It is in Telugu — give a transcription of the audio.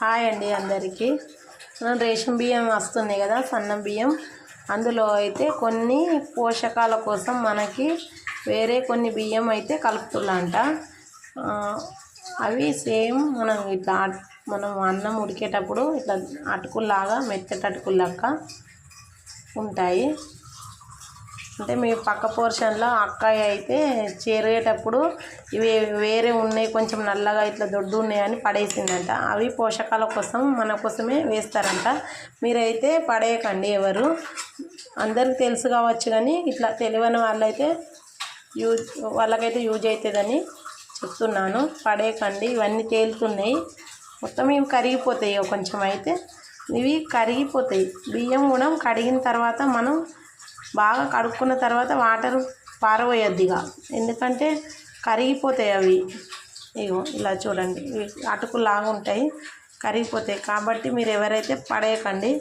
హాయ్ అండి అందరికీ. మనం రేషన్ బియ్యం వస్తున్నాయి కదా, సన్న బియ్యం. అందులో అయితే కొన్ని పోషకాల కోసం మనకి వేరే కొన్ని బియ్యం అయితే కలుపుతుల్లంట. అవి సేమ్ మనం అన్నం ఉడికేటప్పుడు ఇట్లా అటుకుల్లాగా మెత్తటి అటుకుల్లాగా ఉంటాయి. అంటే మీ పక్క పోర్షన్లో అక్కయ్య అయితే చేరేటప్పుడు ఇవి వేరే ఉన్నాయి, కొంచెం నల్లగా ఇట్లా దొడ్డు ఉన్నాయని పడేసిందంట. అవి పోషకాల కోసం మన కోసమే వేస్తారంట. మీరైతే పడేయకండి ఎవరు. అందరికి తెలుసు కావచ్చు, కానీ ఇట్లా తెలియని వాళ్ళైతే వాళ్ళకైతే యూజ్ అవుతుందని చెప్తున్నాను. పడేయకండి. ఇవన్నీ తేలుతున్నాయి, మొత్తం ఇవి కరిగిపోతాయి. కొంచెం అయితే ఇవి కరిగిపోతాయి. బియ్యం కూడా కడిగిన తర్వాత మనం బాగా కడుక్కున్న తర్వాత వాటర్ పారబోయొద్దిగా, ఎందుకంటే కరిగిపోతాయి అవి. ఇగో ఇలా చూడండి, ఇవి అటుకులాగా ఉంటాయి, కరిగిపోతాయి. కాబట్టి మీరు ఎవరైతే పడేయకండి.